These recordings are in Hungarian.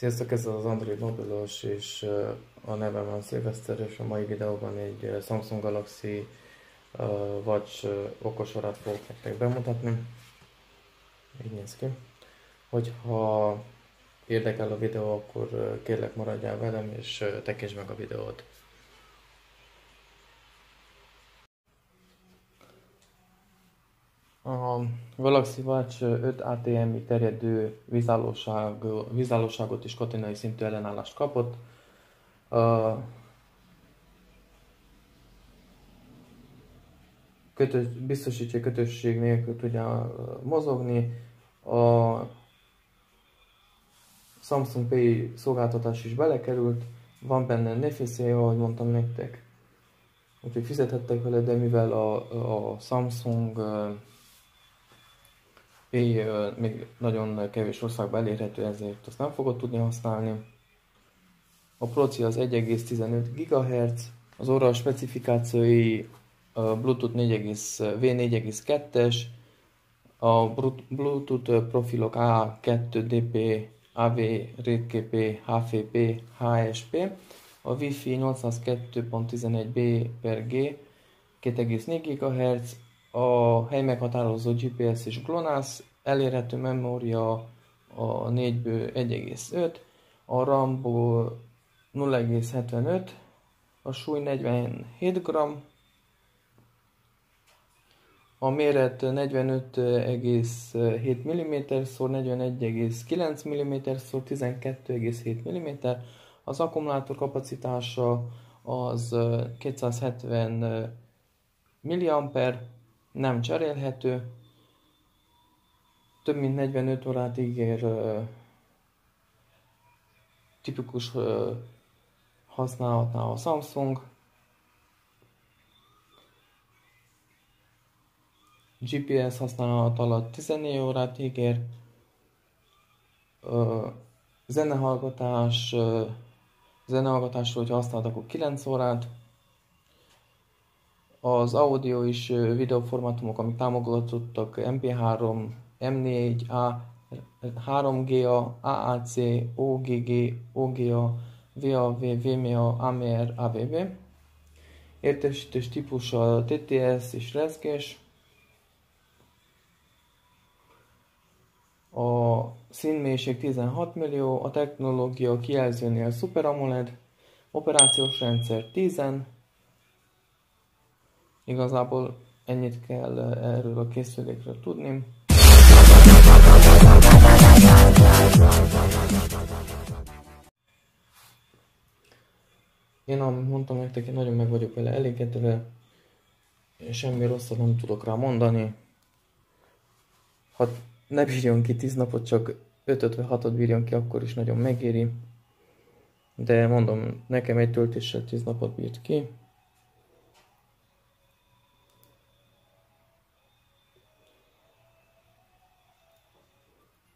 Sziasztok, ez az Android mobilos, és a nevem a Szilveszter, és a mai videóban egy Samsung Galaxy Watch okosórát fogok nektek bemutatni. Így néz ki. Hogyha érdekel a videó, akkor kérlek maradjál velem, és tekintsd meg a videót. A Galaxy Watch 5 ATM-ig terjedő vízállóságot és katonai szintű ellenállást kapott. Biztosítja kötöttség nélkül tudja mozogni. A Samsung Pay szolgáltatás is belekerült. Van benne NFC, ahogy mondtam nektek. Úgyhogy fizethettek vele, de mivel a Samsung Pay még nagyon kevés országban elérhető, ezért azt nem fogod tudni használni. A proci az 1,15 GHz, az óra specifikációi a Bluetooth V4.2-es, a Bluetooth profilok A2DP, AV, RedKP, HFP, HSP, a Wi-Fi 802.11b/g 2,4 GHz, a helymeghatározó GPS és GLONASS, elérhető memória a 4-ből 1,5, a RAM-ból 0,75, a súly 47 g, a méret 45,7 mm x 41,9 mm x 12,7 mm, az akkumulátor kapacitása az 270 mAh, nem cserélhető, több mint 45 órát ígér tipikus használatnál a Samsung. GPS használat alatt 14 órát ígér. Zenehallgatásról, hogyha használod, akkor 9 órát. Az audio és videóformátumok, amik támogatottak, MP3, M4, 3GA, AAC, OGG, OGA, VAV, VMA, AMR, AVB. Értesítés típusa TTS és rezgés. A színmélység 16 millió, a technológia kijelzőnél Super AMOLED, operációs rendszer 10. Igazából ennyit kell erről a készülékről tudni. Én, amit mondtam nektek, én nagyon meg vagyok vele elégedve, semmi rosszat nem tudok rá mondani. Ha ne bírjon ki 10 napot, csak 5-öt vagy 6-ot bírjon ki, akkor is nagyon megéri. De mondom, nekem egy töltéssel 10 napot bírt ki.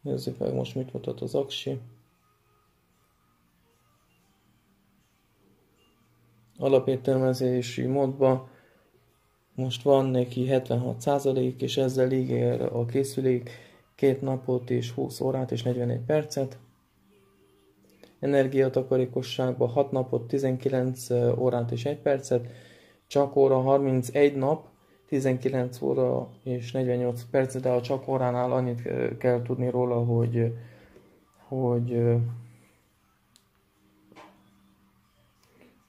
Nézzük meg most, mit mutat az aksi. Alapértelmezési módban most van neki 76%, és ezzel ígér a készülék 2 napot és 20 órát és 41 percet. Energiatakarékosságban 6 napot, 19 órát és 1 percet. Csak óra 31 nap, 19 óra és 48 perc, de a csak óránál annyit kell tudni róla, hogy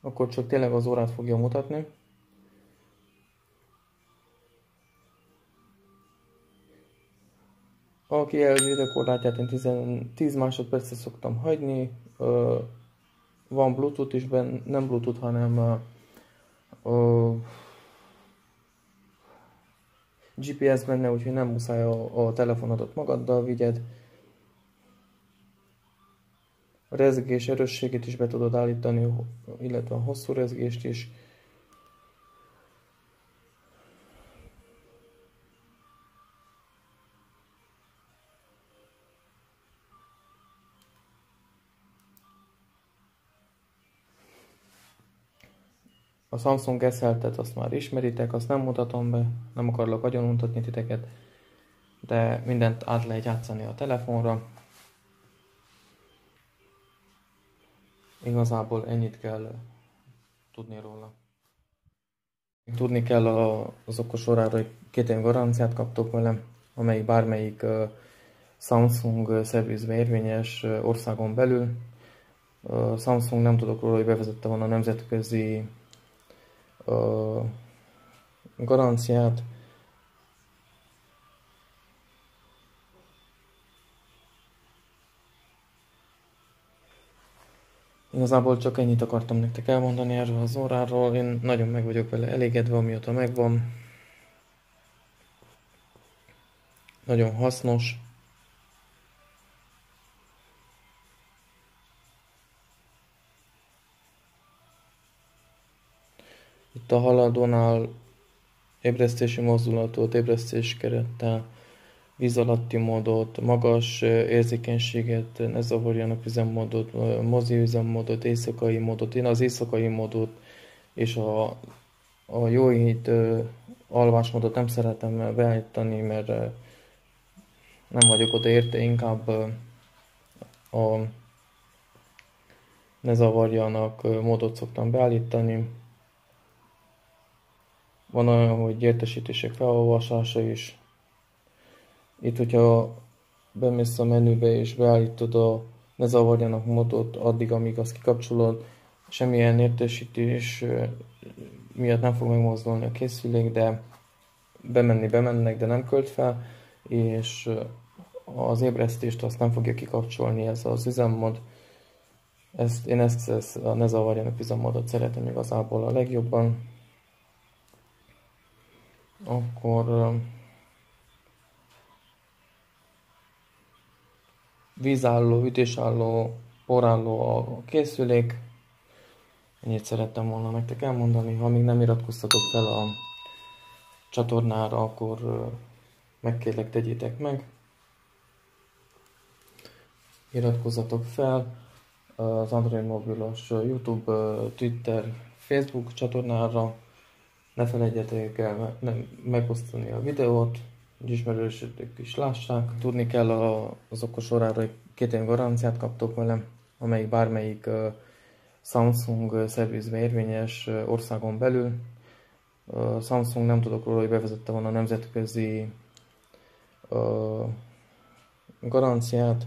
akkor csak tényleg az órát fogja mutatni. A kijelző időkorlátját én 10 másodpercet szoktam hagyni. Van Bluetooth is benne, nem Bluetooth, hanem GPS benne, úgyhogy nem muszáj a telefonodat magaddal vigyed. A rezgés erősségét is be tudod állítani, illetve a hosszú rezgést is. A Samsung S7-et azt már ismeritek, azt nem mutatom be, nem akarlak agyonuntatni titeket, de mindent át lehet játszani a telefonra. Igazából ennyit kell tudni róla. Tudni kell az okos órára, hogy 2 év garanciát kaptok vele, amelyik bármelyik Samsung szervizbe érvényes országon belül. Samsung nem tudok róla, hogy bevezette volna a nemzetközi garanciát. Igazából csak ennyit akartam nektek elmondani erről az óráról. Én nagyon meg vagyok vele elégedve, amióta megvan. Nagyon hasznos. Itt a haladónál ébresztési mozdulatot, ébresztés kerettel, víz alatti módot, magas érzékenységet, ne zavarjanak üzemmódot, mozi üzemmódot, éjszakai módot. Én az éjszakai módot és a jó hit alvásmódot nem szeretem beállítani, mert nem vagyok odaérte, inkább a ne zavarjanak módot szoktam beállítani. Van olyan, hogy értesítések felolvasása is. Itt, hogyha bemész a menübe és beállítod a ne zavarjanak módot addig, amíg azt kikapcsolod, semmilyen értesítés miatt nem fog megmozdulni a készülék, de bemennek, de nem költ fel, és az ébresztést azt nem fogja kikapcsolni ez az üzemmód. Én ezt a ne zavarjanak üzemmódot szeretem igazából a legjobban. Akkor vízálló, ütésálló, porálló a készülék. Ennyit szerettem volna nektek elmondani. Ha még nem iratkoztatok fel a csatornára, akkor megkérlek, tegyétek meg. Iratkozzatok fel az Android mobilos YouTube, Twitter, Facebook csatornára. Ne felejtjetek el megosztani a videót, hogy ismerősödők is lássák. Tudni kell az okos órára, hogy 2 év garanciát kaptok vele, amelyik bármelyik Samsung szervizbe érvényes országon belül. Samsung nem tudok róla, hogy bevezette volna a nemzetközi garanciát.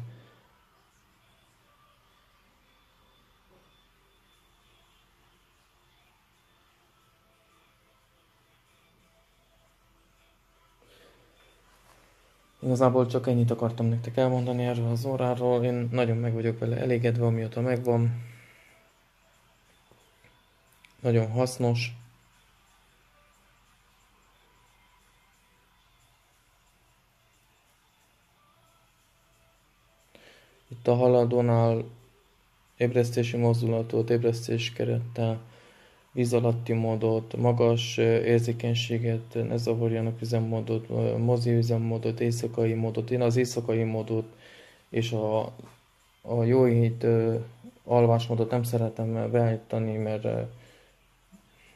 Igazából csak ennyit akartam nektek elmondani erről az óráról. Én nagyon meg vagyok vele elégedve, amióta megvan. Nagyon hasznos. Itt a haladónál ébresztési mozdulatot, ébresztés kerettel, víz alatti módot, magas érzékenységet, ne zavarjanak üzemmódot, mozi üzemmódot, éjszakai módot. Én az éjszakai módot és a jó hit alvásmódot nem szeretem beállítani, mert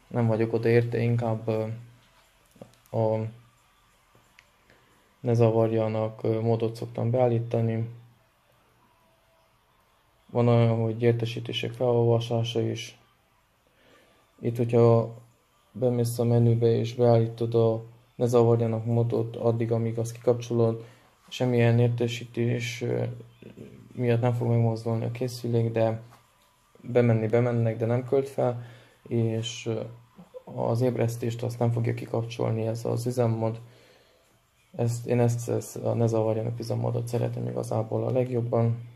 nem vagyok odaérte, inkább a ne zavarjanak módot szoktam beállítani. Van olyan, hogy értesítések felolvasása is. Itt, hogyha bemész a menübe és beállítod a ne zavarjanak módot addig, amíg azt kikapcsolod, semmilyen értesítés miatt nem fog megmozdulni a készülék, de bemennek, de nem költ fel, és az ébresztést azt nem fogja kikapcsolni ez az üzemmód. Én ezt a ne zavarjanak üzemmódot szeretem igazából a legjobban.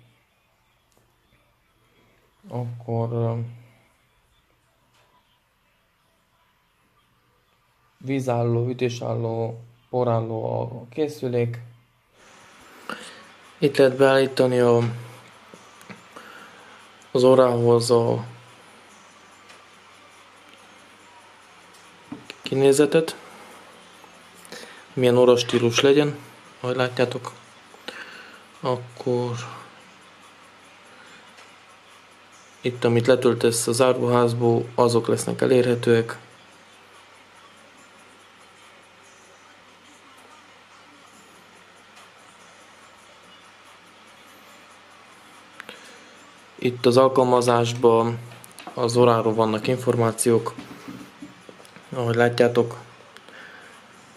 Akkor vízálló, ütésálló, porálló a készülék. Itt lehet beállítani az órához a kinézetet, milyen órastílus legyen, ahogy látjátok. Akkor itt, amit letöltesz az áruházból, azok lesznek elérhetőek. Itt az alkalmazásban az óráról vannak információk, ahogy látjátok,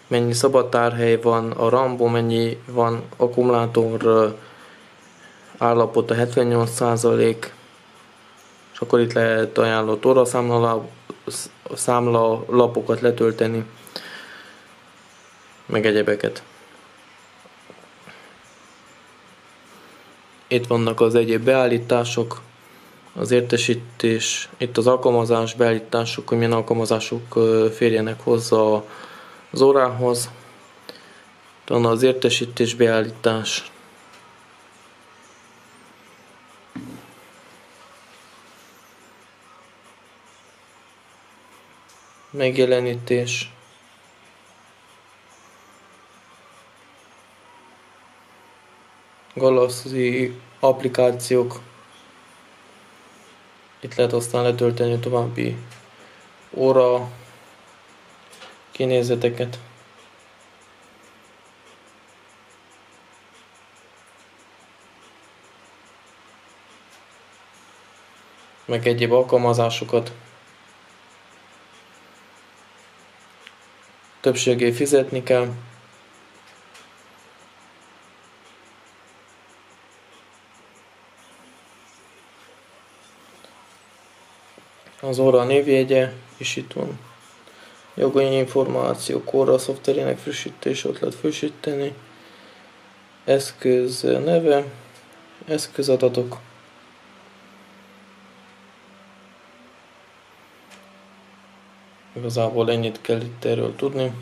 mennyi szabad tárhely van, a RAM-ból mennyi van, akkumulátor állapota 78%, és akkor itt lehet ajánlott óraszámla lapokat letölteni, meg egyebeket. Itt vannak az egyéb beállítások, az értesítés, itt az alkalmazás beállítások, hogy milyen alkalmazások férjenek hozzá az órához. Itt van az értesítés beállítás. Megjelenítés. Galaxy applikációk. Itt lehet aztán letölteni további óra kinézeteket. Meg egyéb alkalmazásokat. Többségé fizetni kell. Az óra névjegye is itt van. Jogi információk, óra szoftverének frissítése, ott lehet frissíteni. Eszköz neve, eszközadatok. Igazából ennyit kell itt erről tudni.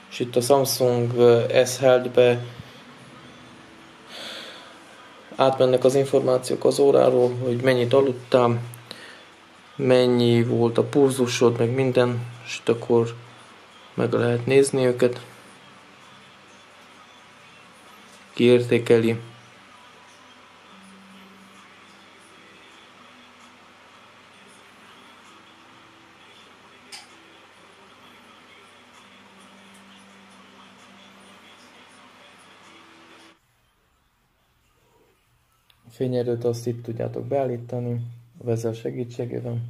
És itt a Samsung S-Health-be átmennek az információk az óráról, hogy mennyit aludtál, mennyi volt a pulzusod, meg minden, és itt akkor meg lehet nézni őket. Kiértékeli. A fényerőt azt itt tudjátok beállítani a vezer segítségével.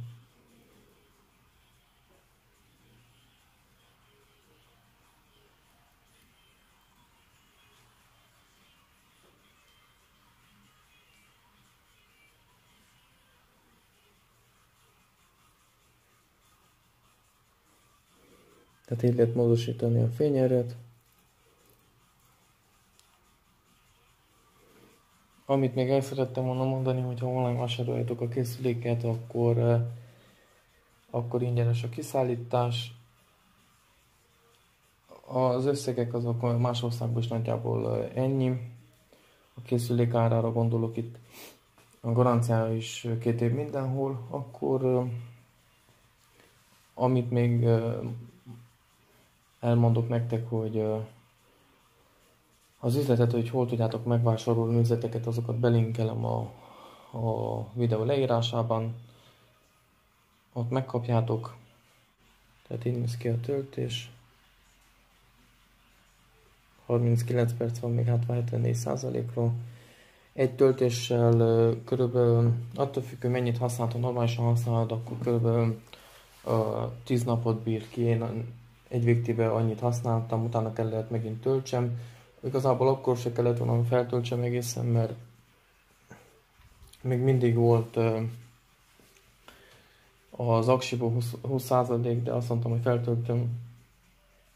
Tehát így lehet módosítani a fényerőt. Amit még el szerettem volna mondani, hogy ha online vásároljátok a készüléket, akkor ingyenes a kiszállítás. Az összegek azok más országban is nagyjából ennyi. A készülék árára gondolok itt. A garanciája is 2 év mindenhol. Akkor amit még elmondok nektek, hogy az üzletet, hogy hol tudjátok megvásárolni üzleteket, azokat belinkelem a videó leírásában. Ott megkapjátok. Tehát így néz ki a töltés. 39 perc van még hátra 74%-ról. Egy töltéssel körülbelül, attól függ, hogy mennyit használod, normálisan használod, akkor körülbelül 10 napot bír ki. Én egy végtében annyit használtam, utána kellett megint töltsem. Igazából akkor se kellett volna, hogy feltöltsem egészen, mert még mindig volt az aksiból 20%, de azt mondtam, hogy feltöltöm,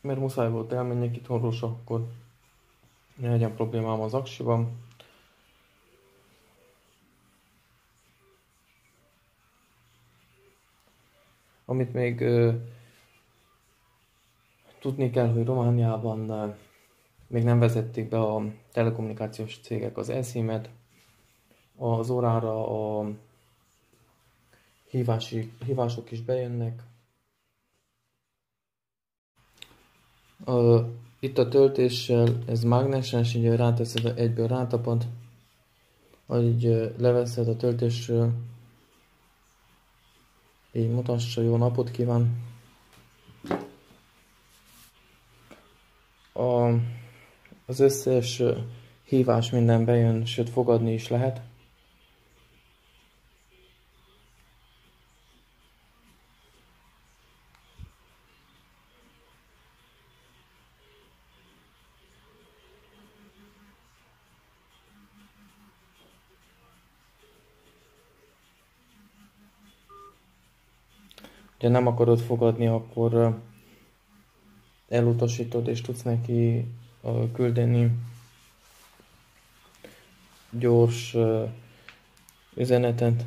mert muszáj volt elmenjek itthonról, akkor ne legyen problémám az aksiban. Amit még tudni kell, hogy Romániában még nem vezették be a telekommunikációs cégek az eSIM-et. Az órára a hívások is bejönnek. Itt a töltéssel ez mágnesen, és így ráteszed, egyből rátapad. Ahogy leveszed a töltésről, így mutassa, jó napot kíván. A, az összes hívás minden bejön, sőt fogadni is lehet. Ha nem akarod fogadni, akkor elutasítod, és tudsz neki küldeni gyors üzenetet.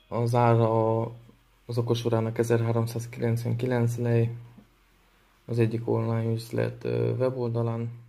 Az ára az okosórának 1399 lej, az egyik online üzlet weboldalán.